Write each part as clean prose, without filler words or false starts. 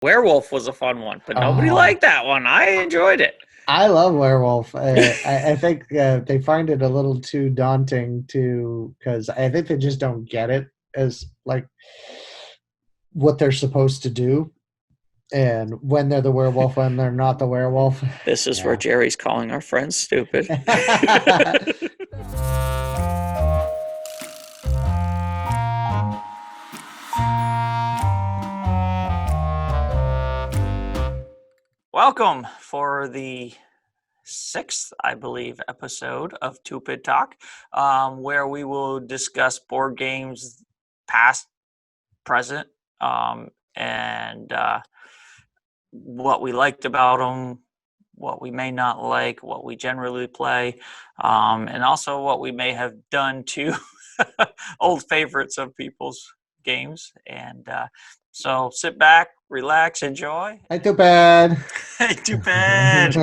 Werewolf was a fun one, but nobody Oh, liked that one. I enjoyed it. I love Werewolf. I think they find it a little too daunting to because I think they just don't get it as like what they're supposed to do, and when they're the werewolf, when they're not the werewolf. This is where Yeah. Jerry's calling our friends stupid. Welcome for the sixth, I believe, episode of Tupid Talk, where we will discuss board games, past, present, and what we liked about them, what we may not like, what we generally play, and also what we may have done to old favorites of people's games. And so sit back, relax, enjoy. Hi, too bad. Hey, too bad.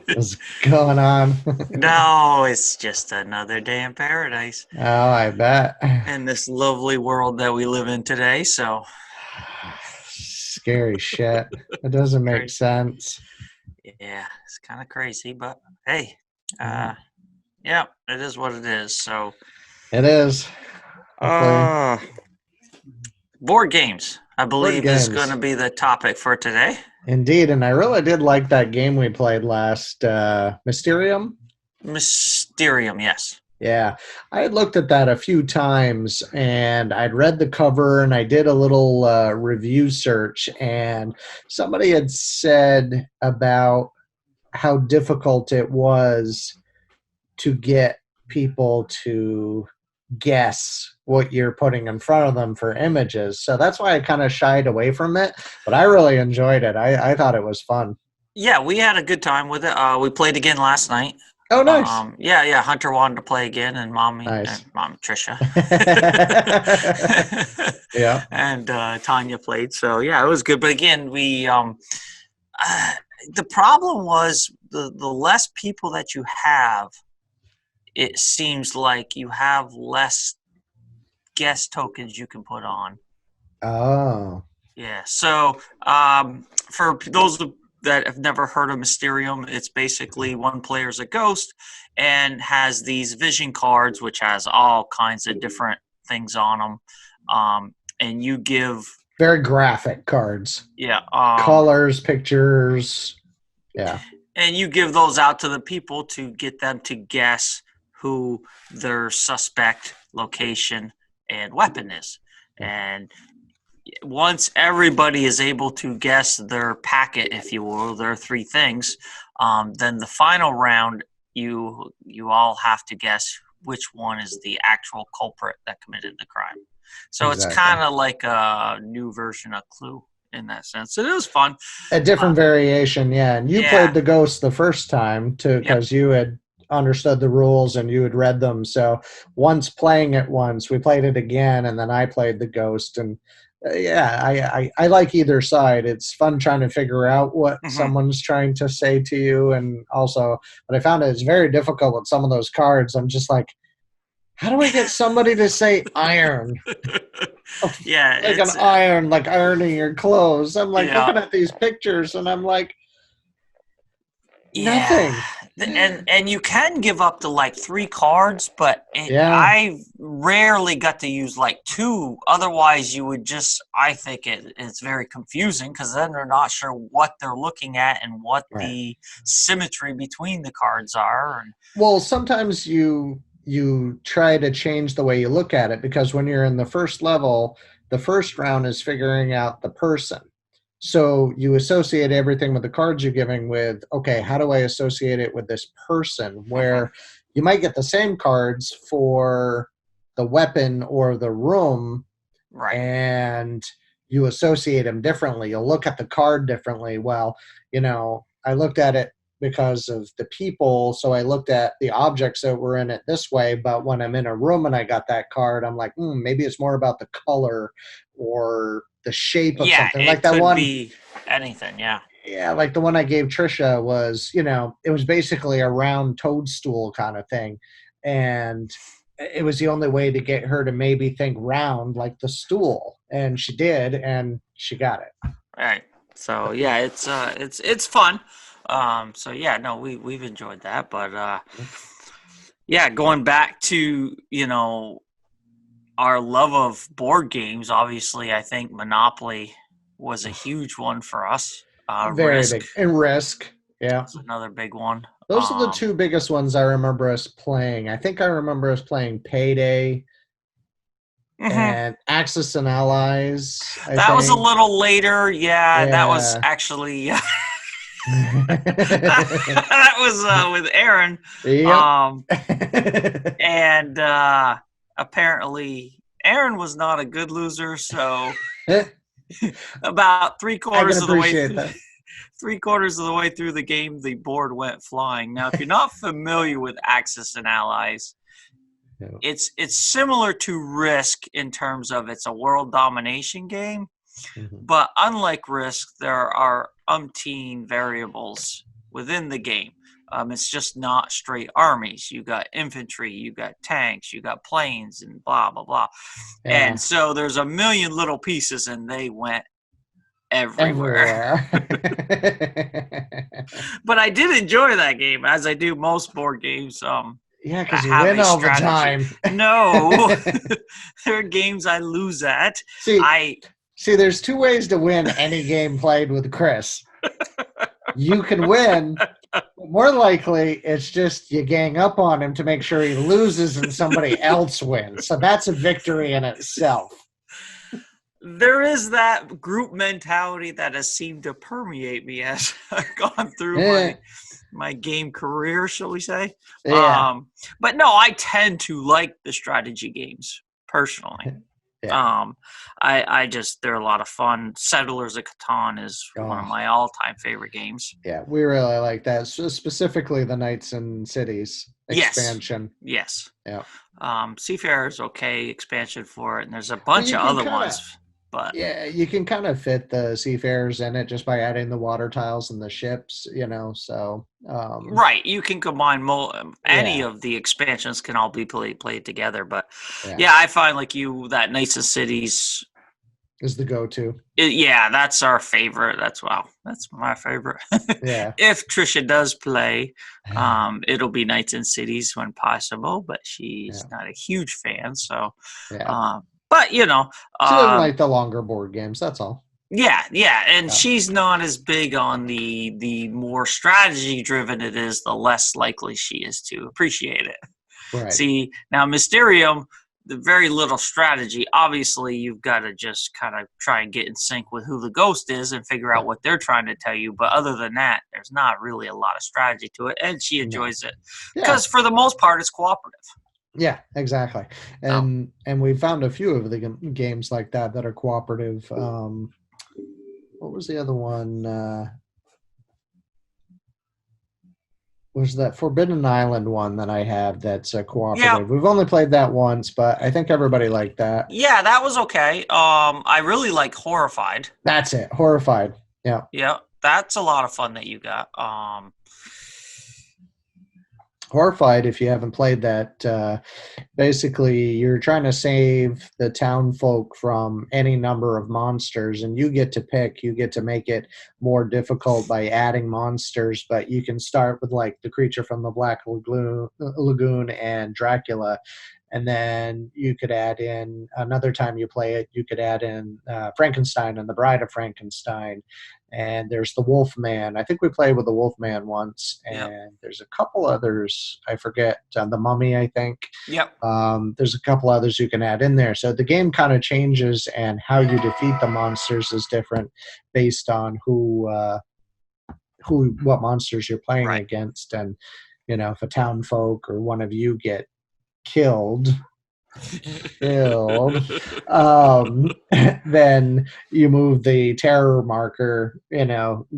What's going on? No, it's just another day in paradise Oh, I bet. in this lovely world that we live in today. So, Scary shit. It doesn't make crazy. sense. Yeah, it's kind of crazy, but hey, Mm. yeah, it is what it is. So, It is. Hopefully, uh, board games, I board believe, is going games. to be the topic for today. Indeed, and I really did like that game we played last, Mysterium. Mysterium, yes. Yeah, I had looked at that a few times and I'd read the cover and I did a little review search, and somebody had said about how difficult it was to get people to guess what you're putting in front of them for images. So that's why I kind of shied away from it, but I really enjoyed it. I thought it was fun. Yeah, we had a good time with it. We played again last night. Oh, nice. Yeah. Hunter wanted to play again, and Nice. Mom Trisha, Yeah. and Tanya played. So yeah, it was good. But again, we uh, the problem was the less people that you have, it seems like you have less guest tokens you can put on. Oh. Yeah. So for those that have never heard of Mysterium, it's basically one player's a ghost and has these vision cards, which has all kinds of different things on them. And you give, Very graphic cards. yeah, Colors, pictures. Yeah. and you give those out to the people to get them to guess who their suspect, location, and weapon is. And once everybody is able to guess their packet, if you will, their three things, then the final round, you all have to guess which one is the actual culprit that committed the crime. So it's Exactly. kind of like a new version of Clue in that sense. It was fun. A different variation, yeah. And you Yeah. played the ghost the first time too, Yep. because you had understood the rules and you had read them. So once playing it once, we played it again, and then I played the ghost. And yeah, I like either side. It's fun trying to figure out what Mm-hmm. someone's trying to say to you, and also, but I found it's very difficult with some of those cards. I'm just like, how do I get somebody to say iron? Yeah, Like an it's iron, like ironing your clothes. I'm like yeah. looking at these pictures and I'm like, Yeah, nothing. and you can give up to like three cards, but Yeah, I rarely got to use like two. Otherwise, you would just. I think it's very confusing because then they're not sure what they're looking at and what right. the symmetry between the cards are. And Well, sometimes you try to change the way you look at it, because when you're in the first level, the first round is figuring out the person. So you associate everything with the cards you're giving with, okay, how do I associate it with this person? Mhm. Where you might get the same cards for the weapon or the room, Right. and you associate them differently. You'll look at the card differently. Well, I looked at it because of the people, so I looked at the objects that were in it this way. But when I'm in a room and I got that card, I'm like, maybe it's more about the color or the shape of Yeah, something. Like it that could one, be anything. Yeah. yeah, like the one I gave Trisha was, it was basically a round toadstool kind of thing. And it was the only way to get her to maybe think round like the stool. And she did, and she got it. Right. So yeah, it's fun. So yeah, no, we've enjoyed that, but yeah, going back to our love of board games. Obviously, I think Monopoly was a huge one for us. Very Risk big. And Risk. Yeah. is another big one. Those are the two biggest ones I remember us playing. I think I remember us playing Payday mhm. and Axis and Allies, I That was a think. little later. Yeah, that was Yeah. actually that was with Aaron. Yep. Um, and apparently Aaron was not a good loser. So about three I can quarters of the way appreciate through, that. 3/4 of the way through the game, the board went flying. Now, if you're not familiar with Axis and Allies, Yeah. it's similar to Risk in terms of it's a world domination game, Mhm. but unlike Risk, there are umpteen variables within the game. It's just not straight armies. You got infantry, you got tanks, you got planes, and blah blah blah. Yeah. And so there's a million little pieces, and they went everywhere. Everywhere. But I did enjoy that game, as I do most board games. Yeah, That because you have win a all the strategy. time. No, there are games I lose at. See, I see, there's two ways to win any game played with Chris. You can win, but more likely it's just you gang up on him to make sure he loses and somebody else wins. So that's a victory in itself. there is that group mentality that has seemed to permeate me as I've gone through Yeah. my game career, shall we say? Yeah. But no, I tend to like the strategy games personally. Yeah. I just they're a lot of fun. Settlers of Catan is one of Oh, my all-time favorite games. yeah. We really like that. So specifically the Knights and Cities Yes, expansion. yes. Yeah. Seafarer is okay expansion for it, and there's a Well, bunch you of can other kind of, ones. But yeah, you can kind of fit the seafarers in it just by adding the water tiles and the ships, so right, you can combine any yeah, of the expansions can all be played together. But yeah, yeah, I find like you that Knights of Cities. is the go-to. Yeah, that's our favorite. That's my favorite. Yeah. If Trisha does play, it'll be Knights and Cities when possible, but she's Yeah. not a huge fan. So, Yeah. but She doesn't like the longer board games, that's all. yeah, and Yeah. she's not as big on the more strategy driven it is, the less likely she is to appreciate it. Right. See, now Mysterium, the very little strategy. Obviously, you've got to just kind of try and get in sync with who the ghost is and figure Yeah. out what they're trying to tell you. But other than that, there's not really a lot of strategy to it, and she No. enjoys it Yeah. because for the most part, it's cooperative. Yeah, exactly. And we found a few of the games like that that are cooperative. What was the other one? Was that Forbidden Island one that I have that's cooperative? We've only played that once, but I think everybody liked that. Yeah, that was okay. I really like Horrified. That's it. Horrified. Yeah. Yeah, that's a lot of fun that you got. Horrified, if you haven't played that, basically you're trying to save the town folk from any number of monsters, and you get to pick. You get to make it more difficult by adding monsters, but you can start with like the creature from the Black Lagoon and Dracula, and then you could add in another time you play it. You could add in Frankenstein and the Bride of Frankenstein, and there's the Wolfman. I think we played with the Wolfman once, and there's a couple others. I forget, the Mummy, I think. Yep. There's a couple others you can add in there. So the game kind of changes, and how you defeat the monsters is different based on what monsters you're playing against. And if a town folk or one of you get killed, then you move the terror marker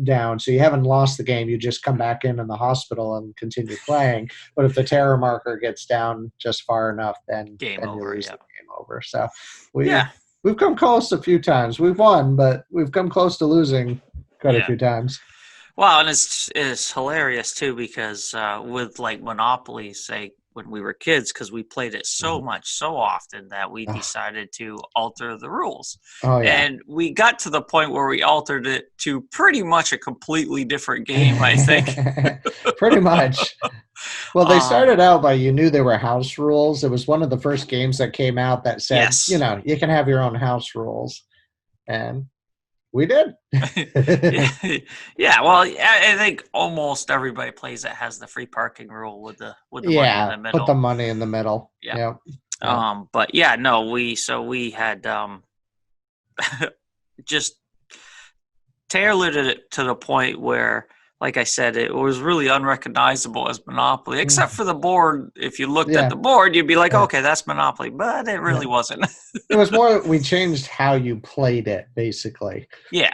down, so you haven't lost the game. You just come back in the hospital and continue playing. But if the terror marker gets down just far enough, then game you over. lose the game over. So we've come close a few times. We've won, but we've come close to losing quite a few times. Well, and it's hilarious too, because with like Monopoly, say when we were kids because we played it so much, so often that we Oh, decided to alter the rules. oh yeah. And we got to the point where we altered it to pretty much a completely different game, I think. Pretty much. Well, they Um, started out by you knew there were house rules. It was one of the first games that came out that said, yes. you can have your own house rules. And we did. Yeah, well, I think almost everybody plays that has the free parking rule with the money in Yeah, the put the middle. money in the middle. Yeah. Yep. Yep. But yeah, no, we had just tailored it to the point where, like I said, it was really unrecognizable as Monopoly, except for the board. If you looked at Yeah. the board, you'd be like, Yeah. okay, that's Monopoly, but it really Yeah. wasn't. It was more we changed how you played it, basically. Yeah.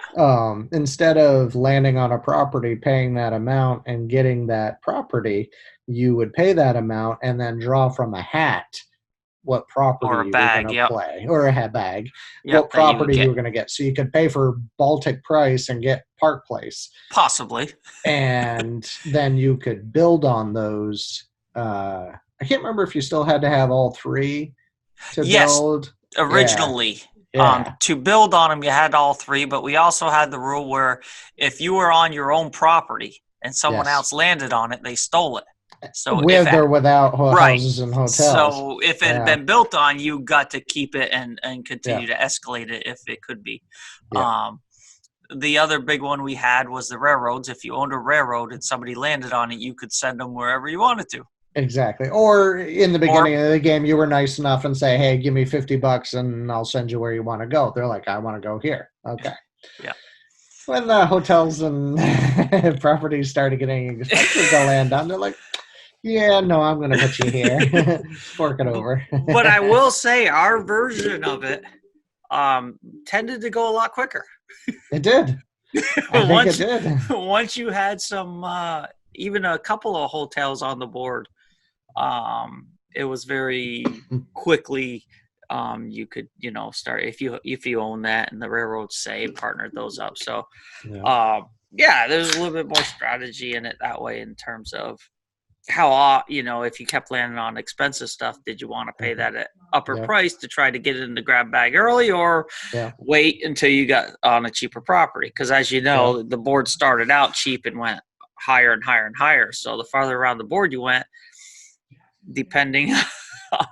Instead of landing on a property, paying that amount and getting that property, you would pay that amount and then draw from a hat what property Or a you were going bag. to Yep. play, or a hat bag, Yep. what That you would property you get. were going to get. So you could pay for Baltic Price and get Park Place. Possibly. And then you could build on those. I can't remember if you still had to have all three to Yes. build. Originally, Yeah. to build on them, you had all three, but we also had the rule where if you were on your own property and someone Yes. else landed on it, they stole it. So With if or without right, houses and hotels. so if it had Yeah. been built on, you got to keep it and continue Yeah. to escalate it if it could be. Yeah. The other big one we had was the railroads. If you owned a railroad and somebody landed on it, you could send them wherever you wanted to. Exactly. Or in the beginning of the game, you were nice enough and say, "Hey, give me $50 and I'll send you where you want to go." They're like, "I want to go here." Okay. Yeah. When the hotels and properties started getting expensive to land on, they're like, "Yeah, no, I'm going to put you here. Fork it over." But I will say our version of it tended to go a lot quicker. It did. I think it did. Once you had some, even a couple of hotels on the board, it was very quickly. You could, start if you own that, and the railroads say partnered those up. So, Yeah. there's a little bit more strategy in it that way in terms of how if you kept landing on expensive stuff, did you want to pay that at upper Yeah. price to try to get it in the grab bag early, or Yeah. wait until you got on a cheaper property? Because as you know, the board started out cheap and went higher and higher and higher. So the farther around the board you went, depending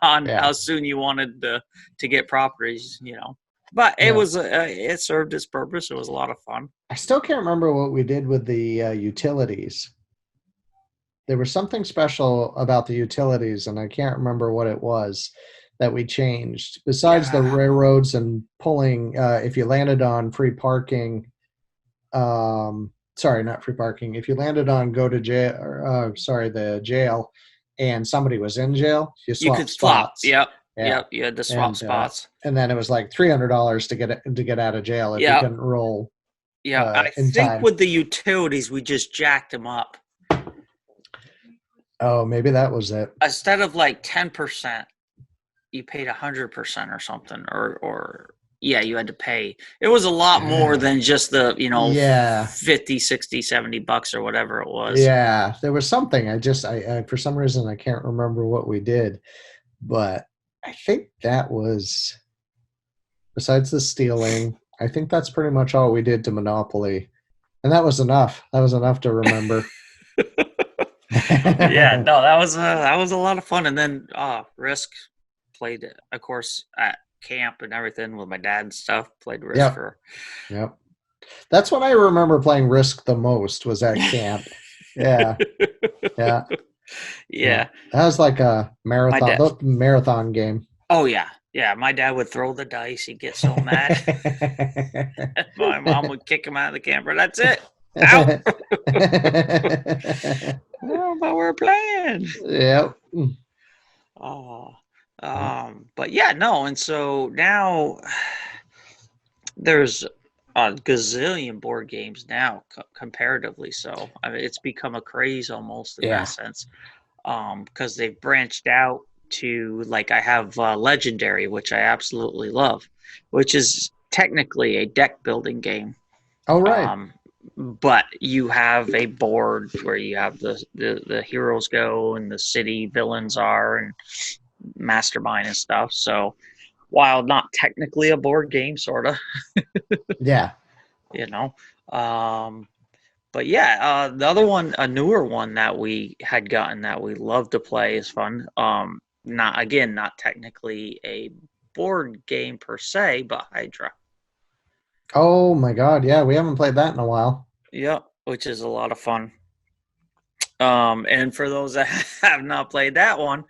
on Yeah. how soon you wanted to get properties, But it was it served its purpose. It was a lot of fun. I still can't remember what we did with the utilities. There was something special about the utilities, and I can't remember what it was that we changed. Besides the Yeah. railroads and pulling, if you landed on free parking, sorry, not free parking. If you landed on go to jail, the jail, and somebody was in jail, you You swap could swap. spots. Yep. Yeah. Yep. You had to swap And, spots. And then it was like $300 to get out of jail if you Yep. couldn't roll. Yeah. I in think time. with the utilities, we just jacked them up. Oh, maybe that was it. Instead of like 10%, you paid 100% or something, or you had to pay. It was a lot more than just the, Yeah. 50, 60, $70 or whatever it was. Yeah, there was something. I for some reason I can't remember what we did, but I think that was, besides the stealing, I think that's pretty much all we did to Monopoly, and that was enough. That was enough to remember. Yeah, no, that was a lot of fun. And then Risk played, of course, at camp and everything with my dad and stuff. Played Risk Yep. for. Yep. That's when I remember playing Risk the most, was at camp. Yeah. Yeah. Yeah. That was like a marathon game. Oh yeah. Yeah, my dad would throw the dice. He'd get so mad. My mom would kick him out of the camper. That's it. Out. Oh, but we're playing. Yep. Oh, but yeah, no, and so now there's a gazillion board games now, comparatively. So I mean, it's become a craze almost in that sense, because they've branched out to, like, I have Legendary, which I absolutely love, which is technically a deck building game. Oh, right. but you have a board where you have the heroes go and the city villains are and mastermind and stuff. So while not technically a board game, sort of, Yeah. you know. Um, but yeah, the other one, a newer one that we had gotten that we love to play is fun. Not technically a board game per se, but Hydra. Oh my God. Yeah, we haven't played that in a while. Yep, which is a lot of fun. And for those that have not played that one,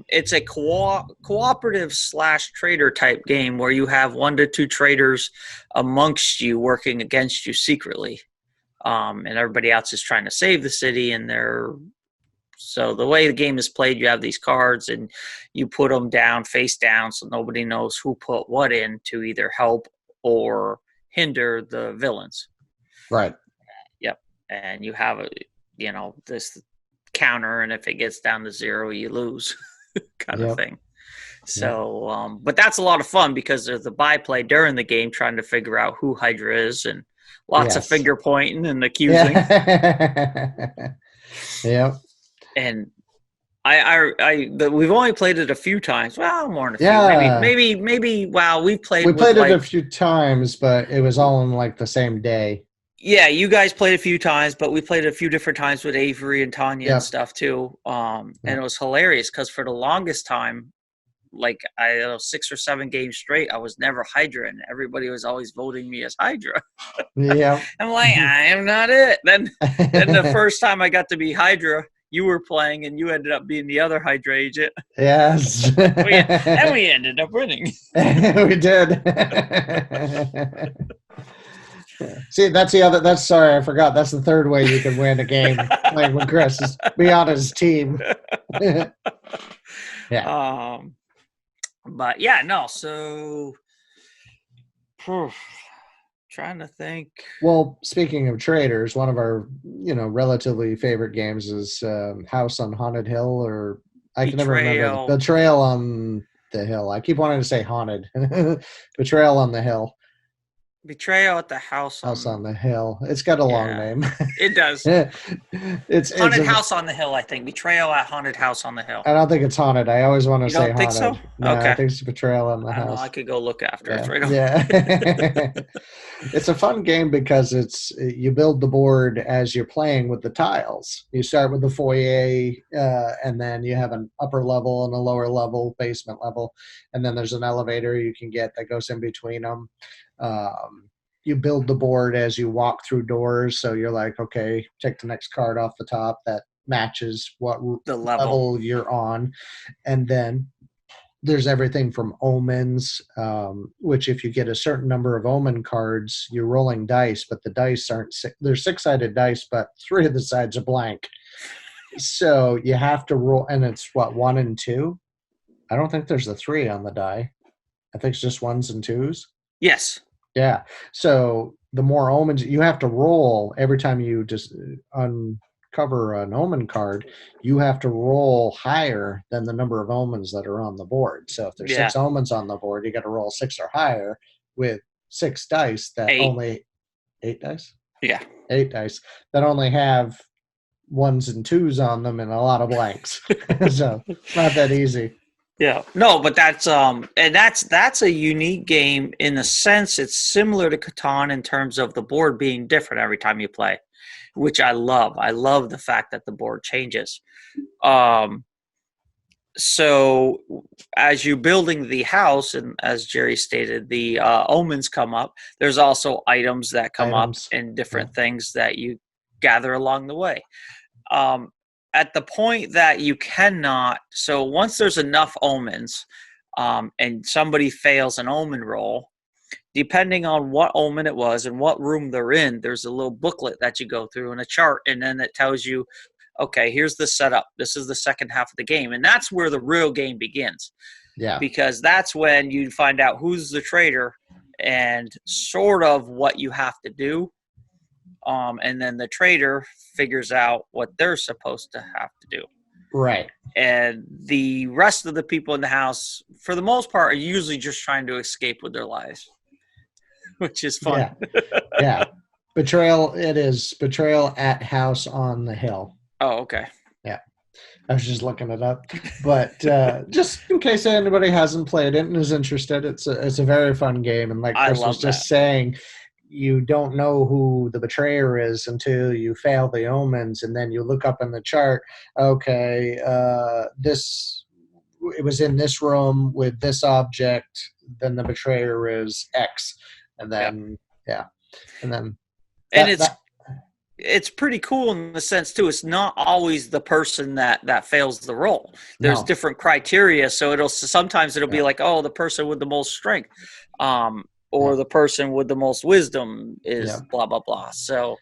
it's a cooperative slash trader type game where you have 1 to 2 traders amongst you working against you secretly. And everybody else is trying to save the city. So the way the game is played, you have these cards and you put them down face down so nobody knows who put what in to either help or hinder the villains. Right. Yep. And you have this counter, and if it gets down to 0, you lose kind of thing. So, but that's a lot of fun because there's the byplay during the game trying to figure out who Hydra is and lots of finger pointing and accusing. Yep. And we've only played it a few times. Well, more than a few. Maybe. Wow, we played it a few times, but it was all in like the same day. Yeah, you guys played a few times, but we played a few different times with Avery and Tanya and stuff too. And it was hilarious because for the longest time, like 6 or 7 games straight, I was never Hydra, and everybody was always voting me as Hydra. Yeah, I'm like, I am not it. Then the first time I got to be Hydra, you were playing, and you ended up being the other Hydra agent. Yes, and we ended up winning. We did. See, sorry, I forgot. That's the third way you can win a game, playing with Chris, is be on his team. Yeah. But yeah, no, so trying to think. Well, speaking of traders, one of our, relatively favorite games is House on Haunted Hill, or I can never remember. Betrayal on the Hill. I keep wanting to say haunted. Betrayal on the Hill. Betrayal at the House on the Hill. It's got a long name. It does. It's Haunted House on the Hill, I think. Betrayal at Haunted House on the Hill. I don't think it's haunted. I always want to say haunted. You don't think so? No, okay. I think it's Betrayal on the House. I could go look after. Yeah. It's right on. Yeah. It's a fun game because you build the board as you're playing with the tiles. You start with the foyer, and then you have an upper level and a lower level, basement level, and then there's an elevator you can get that goes in between them. You build the board as you walk through doors. So you're like, okay, take the next card off the top that matches what the level you're on. And then there's everything from omens, which if you get a certain number of omen cards, you're rolling dice, but the dice aren't they're 6-sided dice, but 3 of the sides are blank. So you have to roll, and it's 1 and 2. I don't think there's a 3 on the die. I think it's just 1s and 2s. Yes. Yeah. So the more omens you have to roll every time you just uncover an omen card, you have to roll higher than the number of omens that are on the board. So if there's 6 omens on the board, you got to roll 6 or higher with 6 dice that 8 dice? Yeah. 8 dice that only have 1s and 2s on them and a lot of blanks. So it's not that easy. Yeah, no, but that's a unique game in the sense it's similar to Catan in terms of the board being different every time you play, which I love. I love the fact that the board changes. So as you're building the house, and as Jerry stated, the omens come up. There's also items that come up and different things that you gather along the way. At the point that you cannot, so once there's enough omens and somebody fails an omen roll, depending on what omen it was and what room they're in, there's a little booklet that you go through and a chart, and then it tells you, okay, here's the setup. This is the second half of the game. And that's where the real game begins. Yeah. Because that's when you find out who's the traitor and sort of what you have to do. And then the traitor figures out what they're supposed to have to do. Right. And the rest of the people in the house, for the most part, are usually just trying to escape with their lives, which is fun. Yeah. Betrayal. It is Betrayal at House on the Hill. Oh, okay. Yeah. I was just looking it up, but just in case anybody hasn't played it and is interested, it's a very fun game. And like I Chris was love just that. saying, you don't know who the betrayer is until you fail the omens, and then you look up in the chart. Okay, this it was in this room with this object. Then the betrayer is X, and Yeah. then yeah, and then And that it's pretty cool in the sense too. It's not always the person that fails the role. There's no, different criteria, so sometimes it'll be yeah, like, oh, the person with the most strength, yeah, or the person with the most wisdom yeah, is blah blah blah. So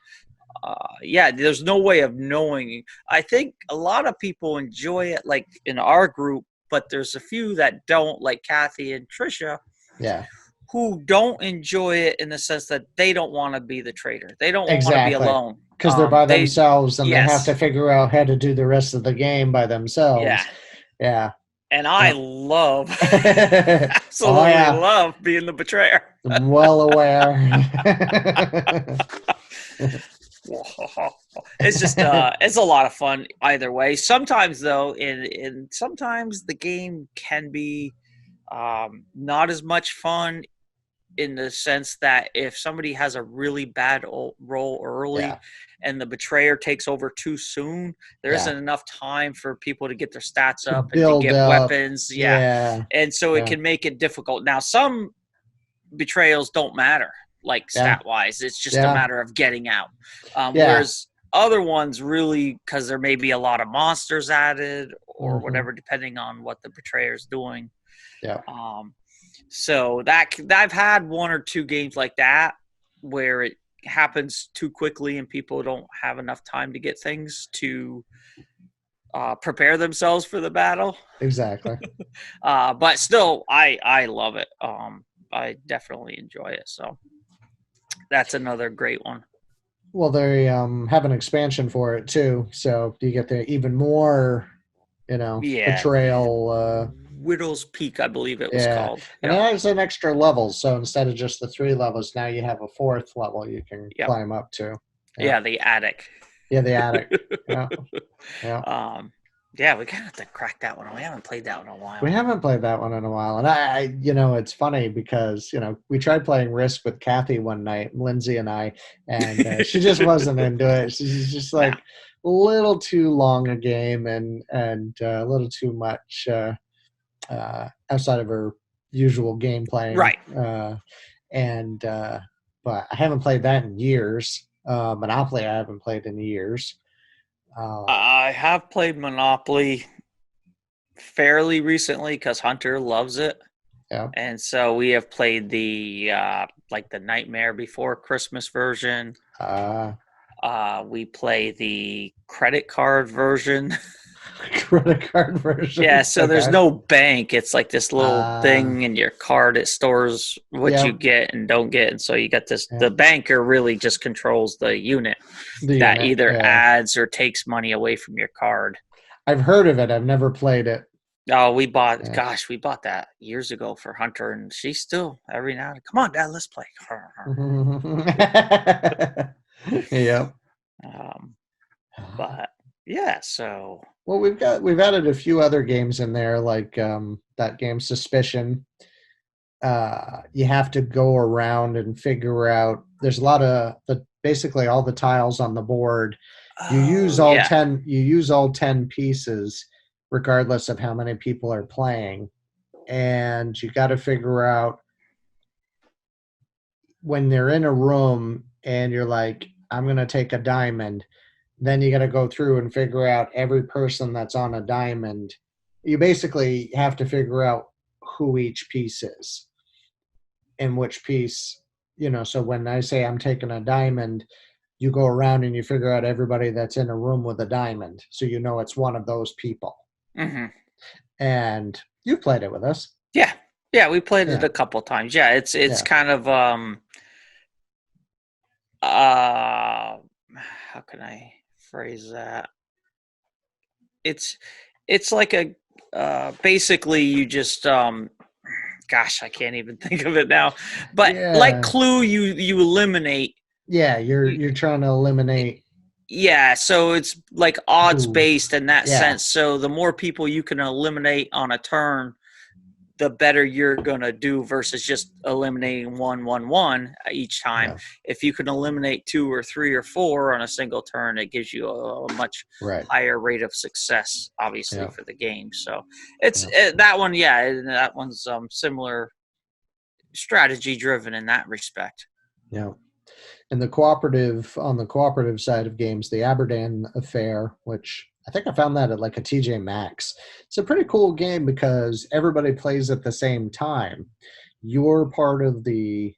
yeah, there's no way of knowing. I think a lot of people enjoy it, like in our group, but there's a few that don't, like Kathy and Trisha, yeah. who don't enjoy it in the sense that they don't want to be the traitor. They don't want to be Exactly. alone. Because they're by They themselves and they have to Yes, figure out how to do the rest of the game by yeah, themselves. Yeah. and I love, Oh, absolutely yeah. love being the betrayer. I'm well aware. It's just it's a lot of fun either way. Sometimes though, in sometimes the game can be not as much fun, in the sense that if somebody has a really bad roll early Yeah. and the betrayer takes over too soon, there Yeah. isn't enough time for people to get their stats To up and to build get up. weapons. Yeah. Yeah. And so it Yeah. can make it difficult. Now, some betrayals don't matter, like Yeah. stat wise, it's just a Yeah. matter of getting out. Yeah. Whereas other ones really, because there may be a lot of monsters added or Mhm. whatever, depending on what the betrayer's doing. Yeah. So that I've had one or two games like that where it happens too quickly and people don't have enough time to get things to prepare themselves for the battle. Exactly. But still, I love it. I definitely enjoy it. So that's another great one. Well, they have an expansion for it too, so you get the even more, Yeah, betrayal. Widow's Peak, I believe it was Yeah, called. and it Yeah, has an extra level. So instead of just the 3 levels, now you have a fourth level you can yep, climb up to. Yeah, yeah, the attic. yeah, the attic. Yeah, yeah. Yeah, we kind of have to crack that one. We haven't played that one in a while. We haven't played that one in a while, and it's funny because we tried playing Risk with Kathy one night, Lindsay and I, and she just wasn't into it. She's just like a little too long a game and a little too much outside of her usual game playing. Right. But I haven't played that in years. Monopoly I haven't played in years. I have played Monopoly fairly recently because Hunter loves it. Yeah. And so we have played the like the Nightmare Before Christmas version. We play the credit card version. Credit card version. Yeah, so there's no bank. It's like this little thing in your card. It stores what you get and don't get. And so you got this. The banker really just controls the unit that either adds or takes money away from your card. I've heard of it. I've never played it. Oh, we bought that years ago for Hunter, and she's still every now and then, come on, Dad, let's play. Yep. But yeah, so. Well, we've added a few other games in there, like that game Suspicion. You have to go around and figure out. There's a lot of basically all the tiles on the board. You use all 10. You use all 10 pieces, regardless of how many people are playing, and you got to figure out when they're in a room and you're like, I'm gonna take a diamond. Then you got to go through and figure out every person that's on a diamond. You basically have to figure out who each piece is and which piece, so when I say I'm taking a diamond, you go around and you figure out everybody that's in a room with a diamond. So it's one of those people. Mm-hmm. And you played it with us. Yeah. Yeah, we played it a couple times. Yeah, it's kind of how can I phrase that? It's like a basically you just gosh, I can't even think of it now. But like Clue, you eliminate Yeah, You- you're trying to eliminate Yeah, so it's like odds who. based in that Yeah, sense. So the more people you can eliminate on a turn, the better you're gonna do versus just eliminating one each time. yeah, If you can eliminate 2 or 3 or 4 on a single turn, it gives you a much right. higher rate of success, obviously, Yeah, for the game. So it's yeah, that one, yeah, that one's similar strategy driven in that respect. yeah. And the cooperative side of games, the Aberdeen Affair, which I think I found that at like a TJ Maxx. It's a pretty cool game because everybody plays at the same time. You're part of the,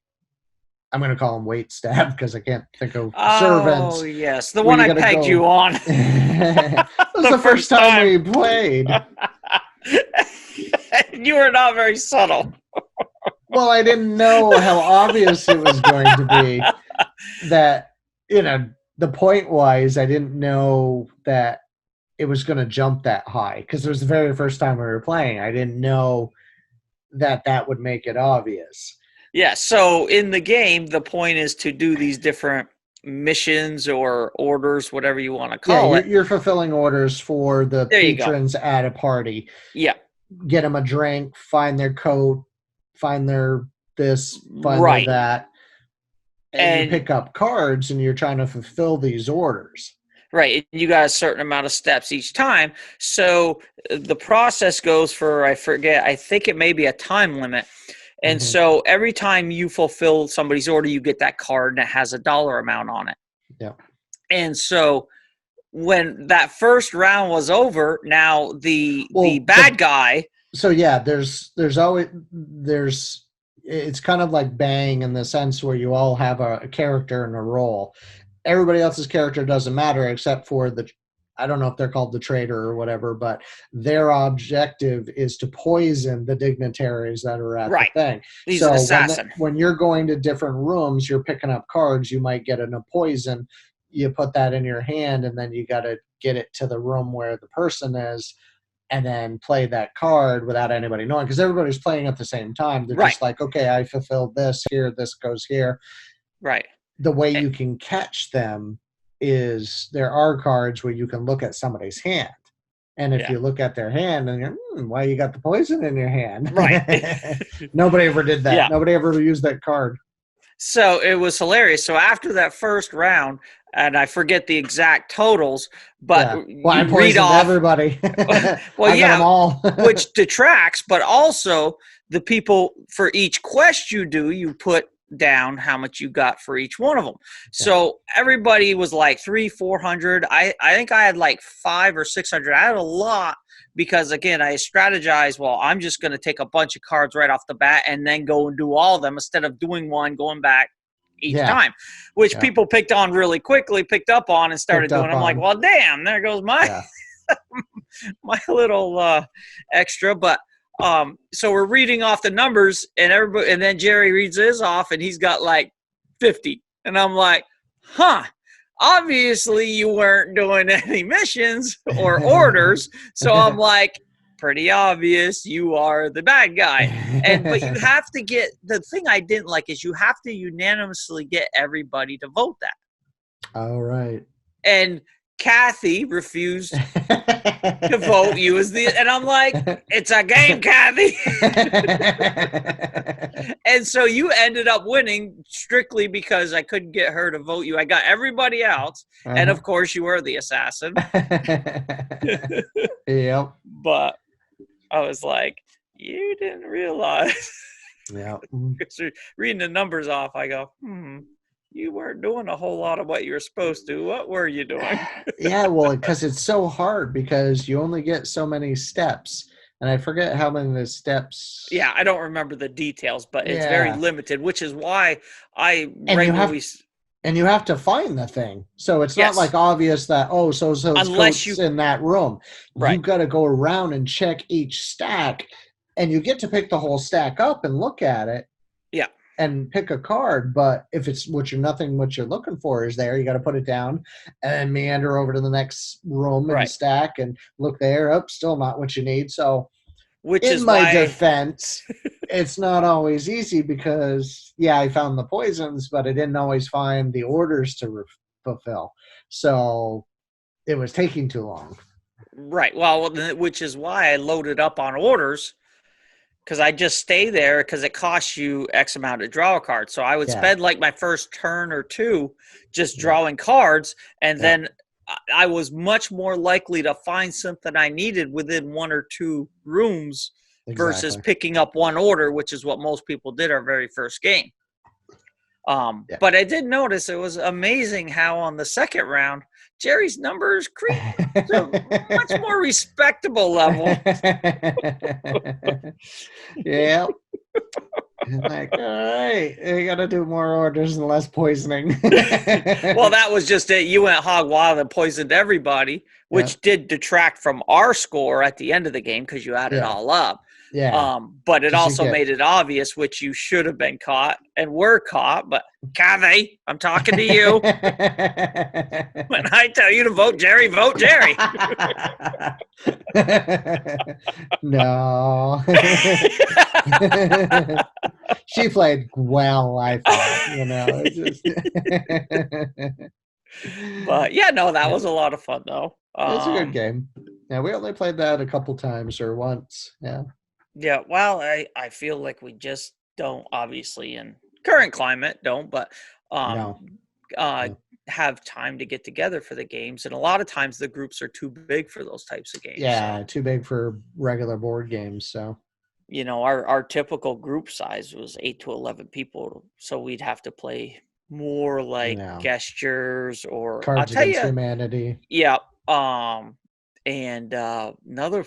I'm going to call them wait staff because I can't think of Oh servants, yes, the where one you I got to pegged you go. on It was the the first first time time. we played. You were not very subtle. Well, I didn't know how obvious it was going to be that, the point wise, I didn't know that it was going to jump that high because it was the very first time we were playing. I didn't know that that would make it obvious. Yeah, so in the game, the point is to do these different missions or orders, whatever you want to Yeah, call it. you're fulfilling orders for the There you go. patrons at a party. Yeah, Get them a drink, find their coat, find their this, find their right. that. And you And pick up cards and you're trying to fulfill these orders. right, you got a certain amount of steps each time. So the process goes for, I forget, I think it may be a time limit. And Hmm. so every time you fulfill somebody's order, you get that card and it has a dollar amount on it. Yeah. And so when that first round was over, now the Well, bad guy. so yeah, there's always there's it's kind of like Bang in the sense where you all have a character and a role. Everybody else's character doesn't matter except for the, I don't know if they're called the traitor or whatever, but their objective is to poison the dignitaries that are at the Right. thing. He's an So assassin. when you're going to different rooms, you're picking up cards, you might get a poison, you put that in your hand, and then you got to get it to the room where the person is and then play that card without anybody knowing because everybody's playing at the same time. They're Right. just like, okay, I fulfilled this here, this goes here. Right. The way you can catch them is there are cards where you can look at somebody's hand. And if Yeah. you look at their hand and you're, why you got the poison in your hand? Right. Nobody ever did that. Yeah. Nobody ever used that card. So it was hilarious. So after that first round, and I forget the exact totals, but Yeah. Well, I you read poisoned off everybody. Well, I got yeah, them all. which detracts, but also the people for each quest you do, you put down how much you got for each one of them. So everybody was like 300-400. I think I had like 500 or 600. I had a lot because again I strategized, well, I'm just going to take a bunch of cards right off the bat and then go and do all of them instead of doing one going back each time, which people picked on really quickly, picked up on and started doing. I'm like, well, damn, there goes my my little extra. But so we're reading off the numbers and everybody, and then Jerry reads his off and he's got like 50. And I'm like, huh, obviously you weren't doing any missions or orders. So I'm like, pretty obvious you are the bad guy. But you have to get, the thing I didn't like is you have to unanimously get everybody to vote that. All right. And Kathy refused to vote you as the, and I'm like, it's a game, Kathy. And so you ended up winning strictly because I couldn't get her to vote you. I got everybody else, and of course you were the assassin. Yep. But I was like, you didn't realize. Yeah. Reading the numbers off, I go, you weren't doing a whole lot of what you were supposed to. What were you doing? Yeah, well, because it's so hard because you only get so many steps. And I forget how many of the steps. Yeah, I don't remember the details, but it's very limited, which is why and you have to find the thing. So it's not like obvious that, so-and-so's unless coat's in that room. Right. You got to go around and check each stack. And you get to pick the whole stack up and look at it. Yeah. And pick a card, but if it's what you're looking for is there, you got to put it down and meander over to the next room and stack and look there. Still not what you need. So, which in is my why, defense, it's not always easy because, yeah, I found the poisons, but I didn't always find the orders to fulfill. So it was taking too long. Right. Well, which is why I loaded up on orders, because I just stay there because it costs you X amount to draw a card. So I would Yeah. spend like my first turn or two just Yeah. drawing cards, and Yeah. then I was much more likely to find something I needed within 1 or 2 rooms versus Exactly. picking up one order, which is what most people did our very first game. Yeah. But I did notice it was amazing how on the second round, Jerry's numbers creeped to a much more respectable level. Yeah. Like, all right, you got to do more orders and less poisoning. Well, that was just it. You went hog wild and poisoned everybody, which did detract from our score at the end of the game because you added all up. Yeah. But it also made it obvious, which you should have been caught and were caught. But Kathy, I'm talking to you. When I tell you to vote Jerry, vote Jerry. No. She played well, I thought, Just... But yeah, no, that was a lot of fun though. It's a good game. Yeah, we only played that a couple times or once. Yeah. Yeah, well, I feel like we just don't, obviously in current climate, but No. have time to get together for the games, and a lot of times the groups are too big for those types of games. Yeah, too big for regular board games. So our typical group size was 8 to 11 people, so we'd have to play more like Gestures or Cards Against Humanity. Yeah, and another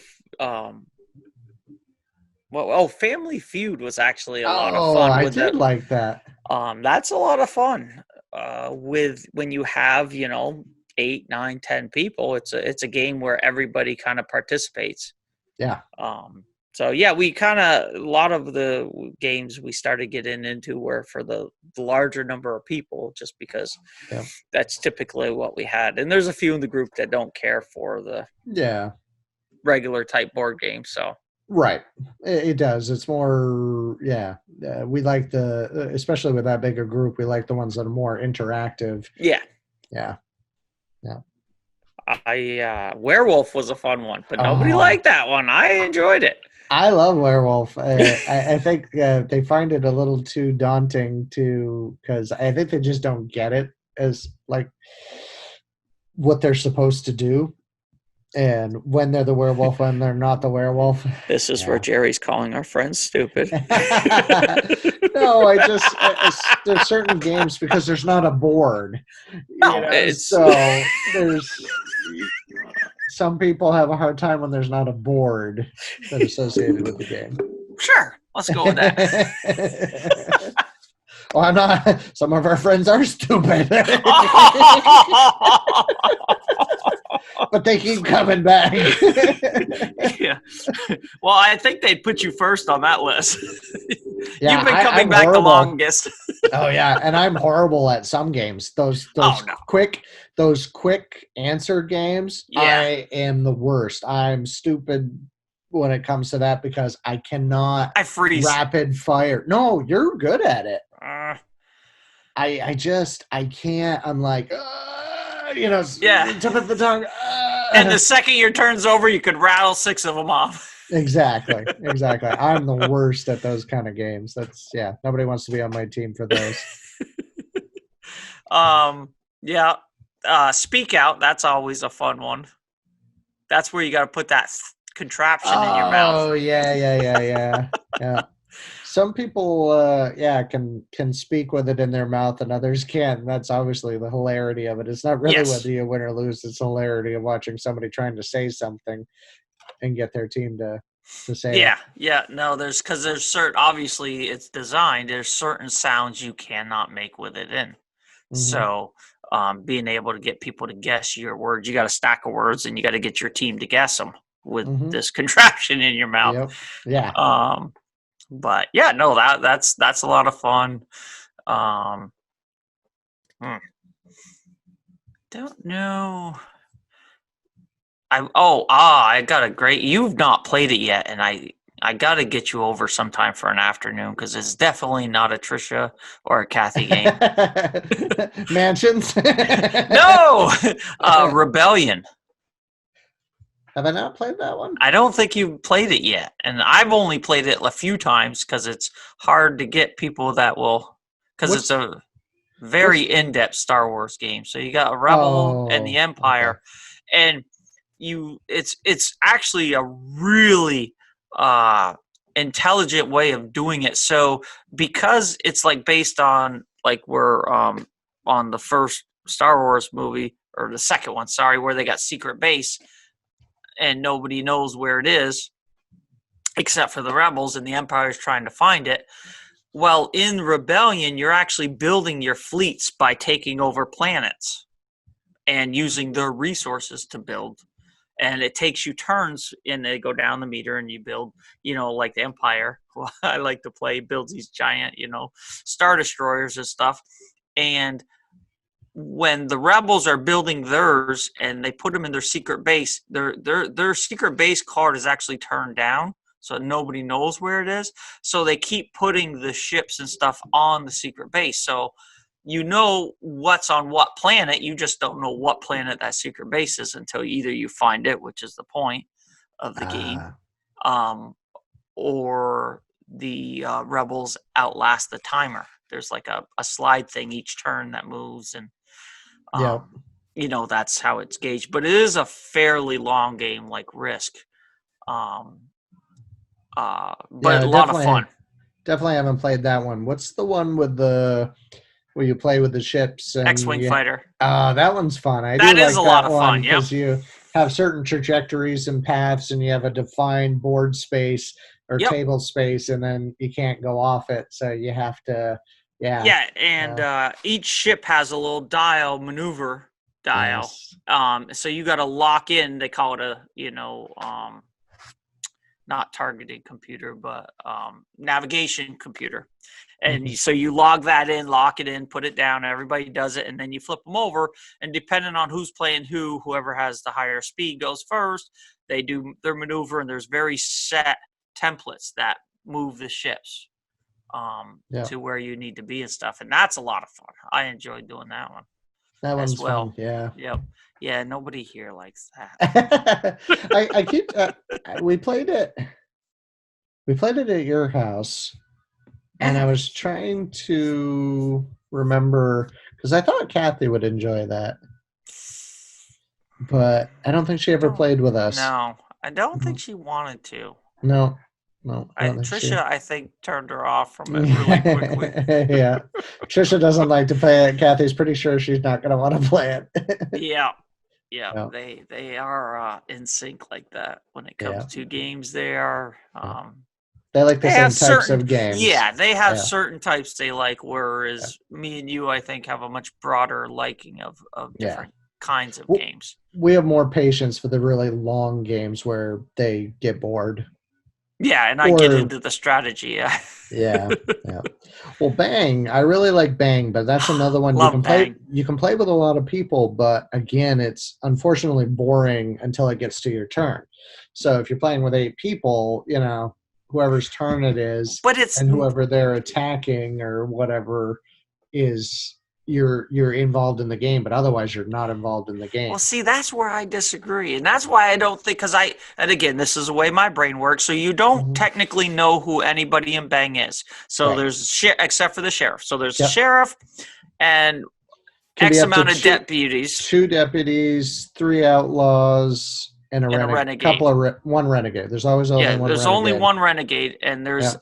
Family Feud was actually a lot of fun. I did like that. That's a lot of fun. With when you have 8, 9, 10 people, it's a game where everybody kind of participates. Yeah. So yeah, we a lot of the games we started getting into were for the larger number of people, just because that's typically what we had. And there's a few in the group that don't care for the regular type board game. So right, it does. It's more we like especially with that bigger group, we like the ones that are more interactive. Yeah. Werewolf was a fun one, but nobody liked that one. I enjoyed it. I love Werewolf. I think they find it a little too daunting because I think they just don't get it as like what they're supposed to do, and when they're the werewolf, when they're not the werewolf. This is where Jerry's calling our friends stupid. No, there's certain games because there's not a board. So there's. Some people have a hard time when there's not a board that's associated with the game. Sure, let's go with that. Well, I'm not. Some of our friends are stupid, but they keep coming back. Yeah. Well, I think they'd put you first on that list. Yeah, you've been coming I'm back horrible. the longest. Oh yeah, and I'm horrible at some games. Those quick answer games. Yeah. I am the worst. I'm stupid when it comes to that because I cannot. I freeze. Rapid fire. No, you're good at it. I can't. I'm like, tip of the tongue. And the second your turn's over, you could rattle 6 of them off. Exactly. I'm the worst at those kind of games. That's nobody wants to be on my team for those. Speak Out, that's always a fun one. That's where you got to put that contraption in your mouth. Oh yeah. Some people can speak with it in their mouth and others can't. That's obviously the hilarity of it. It's not really whether you win or lose, it's the hilarity of watching somebody trying to say something and get their team to say it. No, there's certain, obviously it's designed, there's certain sounds you cannot make with it in. Mm-hmm. So being able to get people to guess your words, you got a stack of words and you got to get your team to guess them with this contraption in your mouth. Yep. Yeah. But that's a lot of fun. Don't know. I got a great. You've not played it yet, and I I got to get you over sometime for an afternoon because it's definitely not a Trisha or a Kathy game. Mansions. No, Rebellion. Have I not played that one? I don't think you've played it yet, and I've only played it a few times because it's hard to get people that will. Because it's a very in-depth Star Wars game. So you got a Rebel and the Empire, and it's actually a really intelligent way of doing it. So because it's like based on like we're on the first Star Wars movie or the second one, sorry, where they got secret base and nobody knows where it is except for the rebels and the Empire is trying to find it. Well, in Rebellion, you're actually building your fleets by taking over planets and using their resources to build. And it takes you turns, and they go down the meter, and you build, like the Empire, who I like to play, builds these giant, Star Destroyers and stuff. And when the rebels are building theirs and they put them in their secret base, their secret base card is actually turned down. So nobody knows where it is. So they keep putting the ships and stuff on the secret base. So you know what's on what planet. You just don't know what planet that secret base is until either you find it, which is the point of the game, or the rebels outlast the timer. There's like a slide thing each turn that moves, and that's how it's gauged. But it is a fairly long game, like Risk. But a lot of fun. Definitely haven't played that one. What's the one with where you play with the ships? And X-Wing Fighter. That one's fun. That is a lot of fun, because you have certain trajectories and paths, and you have a defined board space or table space, and then you can't go off it, so you have to. Yeah, and each ship has a little maneuver dial. Yes. So you got to lock in. They call it not targeting computer, but navigation computer. And so you log that in, lock it in, put it down, everybody does it, and then you flip them over. And depending on who's playing whoever has the higher speed goes first. They do their maneuver, and there's very set templates that move the ships to where you need to be and stuff. And that's a lot of fun. I enjoy doing that one. That one's fun, yeah. Yep. Yeah, nobody here likes that. I keep. We played it. We played it at your house, and I was trying to remember because I thought Kathy would enjoy that, but I don't think she ever played with us. No, I don't think she wanted to. No. Trisha, I think, turned her off from it really quickly. Yeah. Trisha doesn't like to play it. Kathy's pretty sure she's not going to want to play it. Yeah. They are in sync like that when it comes to games. They are. They like the same types of games. Yeah, they have certain types they like, whereas me and you, I think, have a much broader liking of different kinds of games. We have more patience for the really long games where they get bored. Yeah, and I get into the strategy. Yeah. Well, Bang, I really like Bang, but that's another one you can play. You can play with a lot of people, but again, it's unfortunately boring until it gets to your turn. So if you're playing with 8 people, whoever's turn it is, and whoever they're attacking or whatever is. You're involved in the game, but otherwise you're not involved in the game. Well, see, that's where I disagree, and that's why I don't think and again, this is the way my brain works. So you don't technically know who anybody in Bang is. So there's except for the sheriff. So there's the sheriff and X amount of deputies. 2 deputies, 3 outlaws. And a renegade. One renegade. There's always only one renegade. There's only one renegade, and there's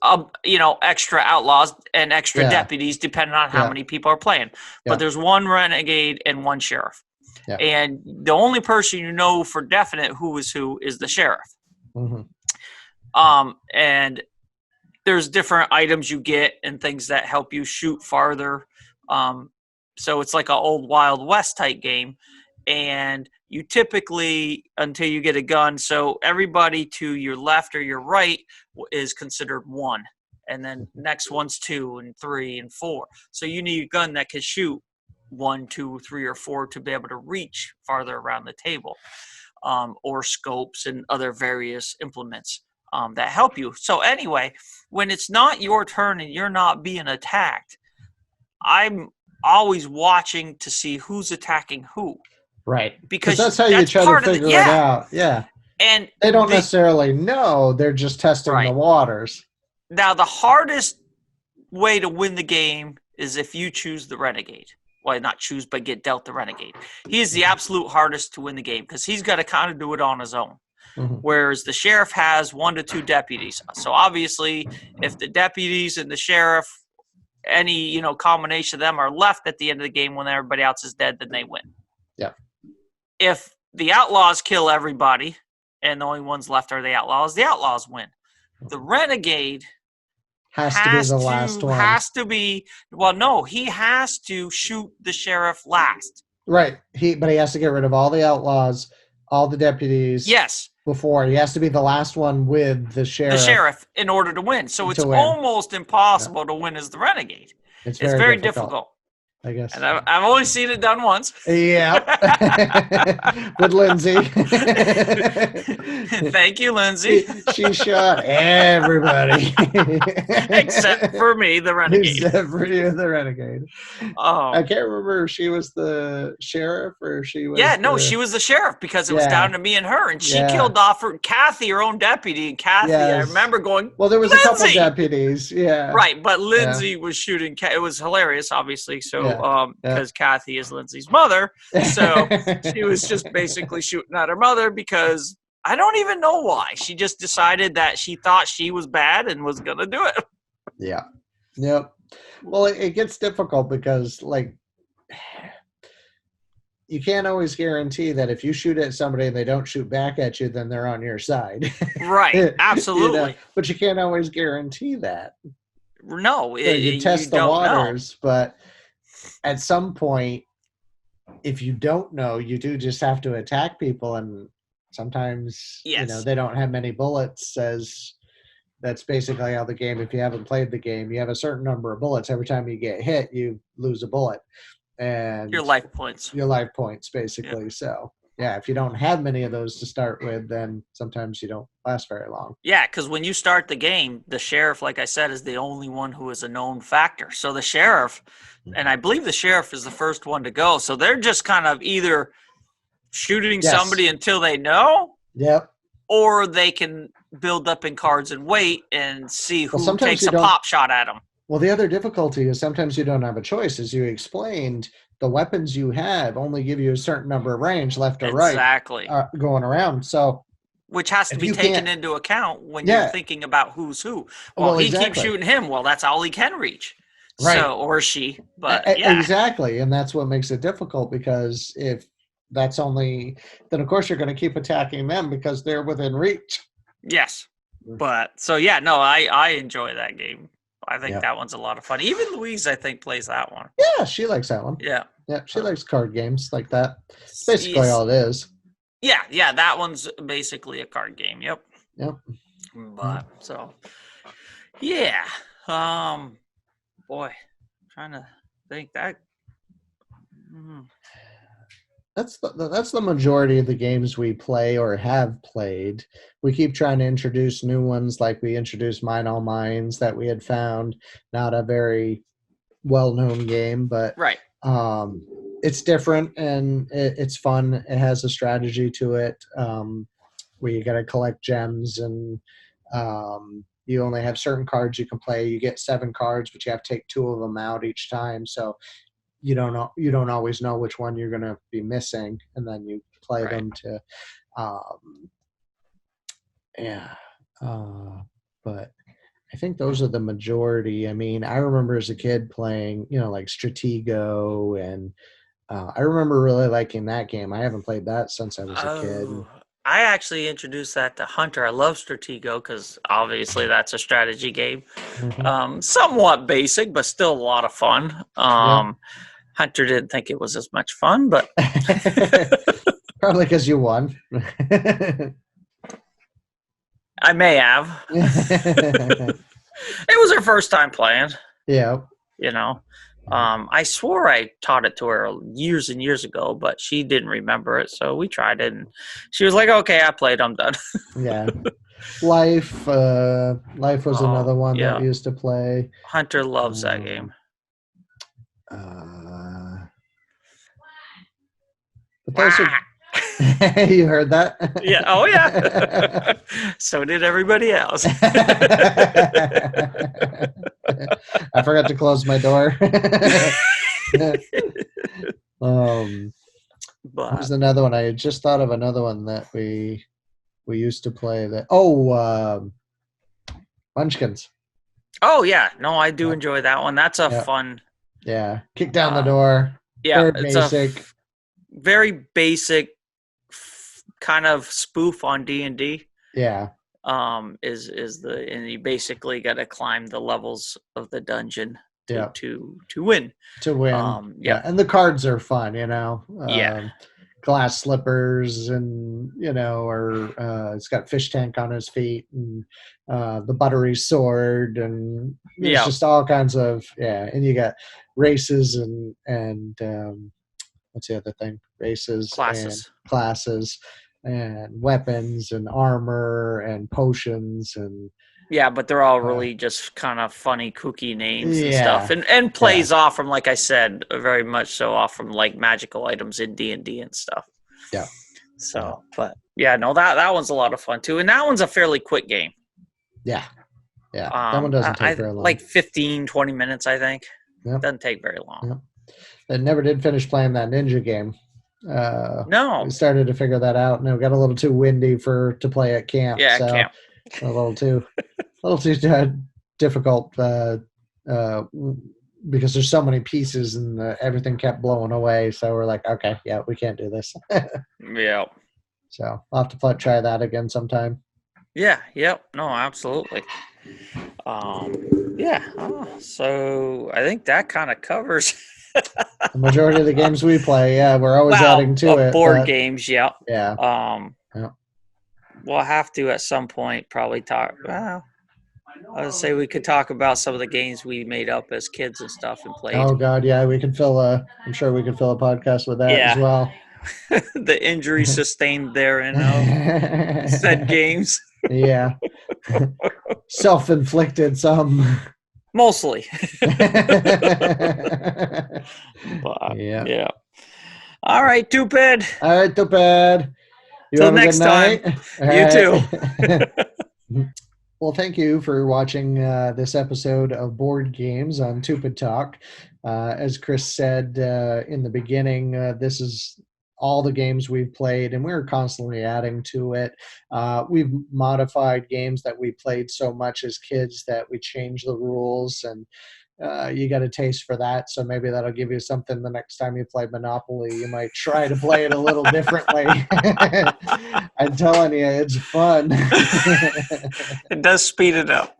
extra outlaws and extra deputies depending on how many people are playing. But there's one renegade and one sheriff. Yeah. And the only person you know for definite who is the sheriff. And there's different items you get and things that help you shoot farther. So it's like an old Wild West type game. And you typically, until you get a gun, so everybody to your left or your right is considered 1. And then next one's 2 and 3 and 4. So you need a gun that can shoot 1, 2, 3, or 4 to be able to reach farther around the table, or scopes and other various implements. that help you. So anyway, when it's not your turn and you're not being attacked, I'm always watching to see who's attacking who. Right. Because that's how you that's try to part of figure the, it out. Yeah. And They don't necessarily know. They're just testing the waters. Now, the hardest way to win the game is if you choose the Renegade. Well, not choose, but get dealt the Renegade. He is the absolute hardest to win the game because he's got to kind of do it on his own. Mm-hmm. Whereas the sheriff has 1 to 2 deputies. So obviously, if the deputies and the sheriff, any combination of them are left at the end of the game when everybody else is dead, then they win. Yeah. If the outlaws kill everybody and the only ones left are the outlaws win. The Renegade has to be the last one. He has to shoot the sheriff last. Right. But he has to get rid of all the outlaws, all the deputies. Yes. Before he has to be the last one with the sheriff. The sheriff in order to win. So it's almost impossible to win as the Renegade. It's very difficult. I guess. And I've only seen it done once. Yeah. With Lindsay. Thank you, Lindsay. She shot everybody. Except for me, the Renegade. Except for you, the Renegade. Oh. I can't remember if she was the sheriff or if she was she was the sheriff because it was down to me and her. And she killed off Kathy, her own deputy. And Kathy, I remember going, well, there was Lindsay! a couple deputies. Yeah. Right. But Lindsay was shooting. It was hilarious, obviously. So, because Kathy is Lindsay's mother. So she was just basically shooting at her mother because I don't even know why. She just decided that she thought she was bad and was going to do it. Yeah. Yep. Well, it gets difficult because, you can't always guarantee that if you shoot at somebody and they don't shoot back at you, then they're on your side. Right. Absolutely. But you can't always guarantee that. No. You test the waters, but at some point, if you don't know, you do just have to attack people, and sometimes they don't have many bullets. That's basically how the game. If you haven't played the game, you have a certain number of bullets. Every time you get hit, you lose a bullet, and your life points. Basically. Yeah. So if you don't have many of those to start with, then sometimes you don't last very long. Yeah, because when you start the game, the sheriff, like I said, is the only one who is a known factor. So the sheriff, and I believe the sheriff is the first one to go. So they're just kind of either shooting somebody until they know. Yep. Or they can build up in cards and wait and see who takes a pop shot at them. Well, the other difficulty is sometimes you don't have a choice. As you explained, the weapons you have only give you a certain number of range left or right. Exactly. Going around. So, which has to be taken into account when you're thinking about who's who. Well, he keeps shooting him. Well, that's all he can reach. Right. So, or she. But exactly. And that's what makes it difficult, because if that's only, then of course you're going to keep attacking them because they're within reach. Yes. But I enjoy that game. I think that one's a lot of fun. Even Louise, I think, plays that one. Yeah, she likes that one. Yeah. Yeah, she likes card games like that. It's basically all it is. Yeah, that one's basically a card game. Yep. But boy, trying to think that. That's the majority of the games we play or have played. We keep trying to introduce new ones, like we introduced Mine All Mines that we had found. Not a very well-known game, but it's different and it's fun. It has a strategy to it where you got to collect gems, and you only have certain cards you can play. You get 7 cards, but you have to take 2 of them out each time. So you don't always know which one you're going to be missing, and then you play them to but I think those are the majority. I mean, I remember as a kid playing, like Stratego, and I remember really liking that game. I haven't played that since I was a kid. I actually introduced that to Hunter. I love Stratego because obviously that's a strategy game. Mm-hmm. Somewhat basic, but still a lot of fun. Hunter didn't think it was as much fun, but probably because you won. I may have. It was her first time playing. Yeah. I swore I taught it to her years and years ago, but she didn't remember it. So we tried it, and she was like, "Okay, I played. I'm done." Yeah. Life was Oh, another one that yeah. we used to play. Hunter loves that game. Uh, but those are. Wah! You heard that? Yeah. Oh, yeah. So did everybody else. I forgot to close my door. What was But another one? I just thought of another one that we used to play. That Munchkins. oh yeah, no, I do Yep. enjoy that one. That's a Yep. fun. Yeah, kick down the Uh, door. yeah, Very it's a basic. very basic kind of spoof on D&D. Yeah, Is the and you basically got to climb the levels of the dungeon yeah. to win. To win. Yeah, Yeah, and the cards are fun. yeah, Glass slippers, and or it's got fish tank on his feet, and the buttery sword, and there's yeah. just all kinds of and you got races and what's the other thing? Races and Classes. classes and weapons and armor and potions and Yeah, but they're all uh, really just kind of funny, kooky names and stuff, yeah, and yeah, plays off from, like I said, very much so off from like magical items in D&D and stuff. yeah, So, but yeah, no, that one's a lot of fun too, and that one's a fairly quick game. yeah, yeah. That one doesn't take I very long. like 15, 20 minutes, I think. Yep. Doesn't take very long. Yep. I never did finish playing that ninja game. No. We started to figure that out, and it got a little too windy to play at camp. Yeah, So camp. a little too difficult because there's so many pieces and everything kept blowing away. So we're like, okay, yeah, we can't do this. Yeah. So I'll have to try that again sometime. Yeah. Yep. No, absolutely. Yeah. So I think that kind of covers. The majority of the games we play, yeah, we're always adding to it. Board games, yeah. Yeah. Yeah. We'll have to at some point probably talk. Well, I would say we could talk about some of the games we made up as kids and stuff and played. Oh God, yeah, we could I'm sure we could fill a podcast with that as well. The injury sustained therein of said games. Yeah. Self-inflicted some. Mostly. But, Yeah. All right, Tupid. All right, Tupid. Till next time. You too. Well, thank you for watching this episode of Board Games on Tupid Talk. As Chris said in the beginning, this is all the games we've played, and we're constantly adding to it. We've modified games that we played so much as kids that we changed the rules, and you got a taste for that. So maybe that'll give you something the next time you play Monopoly. You might try to play it a little differently. I'm telling you, it's fun. It does speed it up.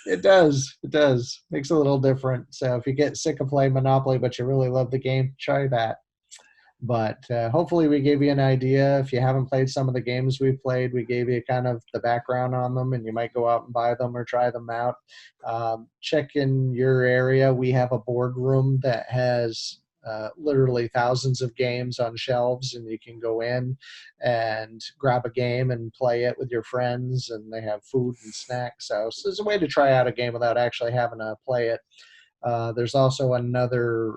It does. It does. Makes it a little different. So if you get sick of playing Monopoly, but you really love the game, try that. But hopefully we gave you an idea. If you haven't played some of the games we've played, we gave you kind of the background on them, and you might go out and buy them or try them out. Check in your area. We have a board room that has literally thousands of games on shelves, and you can go in and grab a game and play it with your friends, and they have food and snacks. So there's a way to try out a game without actually having to play it. There's also another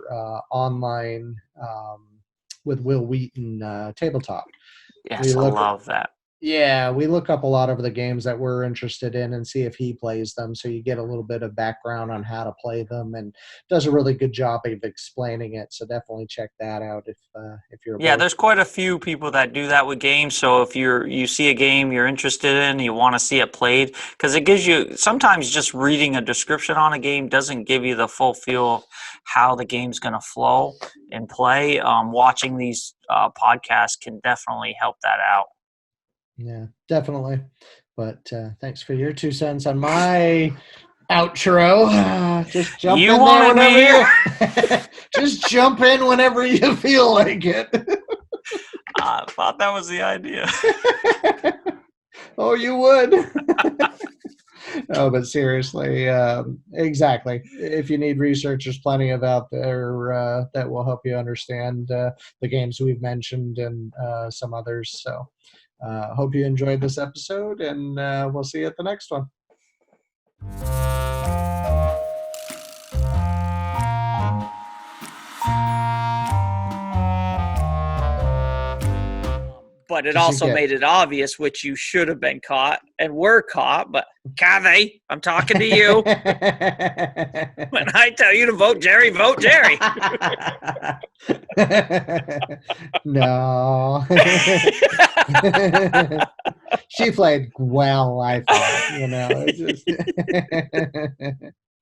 online with Will Wheaton tabletop. Yes, I love that. Yeah, we look up a lot of the games that we're interested in and see if he plays them, so you get a little bit of background on how to play them, and does a really good job of explaining it. So definitely check that out if you're. Yeah, there's quite a few people that do that with games. So if you see a game you're interested in, you want to see it played, because it gives you, sometimes just reading a description on a game doesn't give you the full feel of how the game's going to flow and play. Watching these podcasts can definitely help that out. Yeah, definitely. But thanks for your 2 cents on my outro. Just jump You in wanted there me. whenever just jump in whenever you feel like it. I thought that was the idea. Oh, you would. No, but seriously, exactly. If you need research, there's plenty of out there that will help you understand the games we've mentioned and some others. So, hope you enjoyed this episode, and we'll see you at the next one. But it Did you also get? made it obvious which you should have been caught and were caught. But Kathy, I'm talking to you. When I tell you to vote Jerry, vote Jerry. No. She played well, I thought, It's just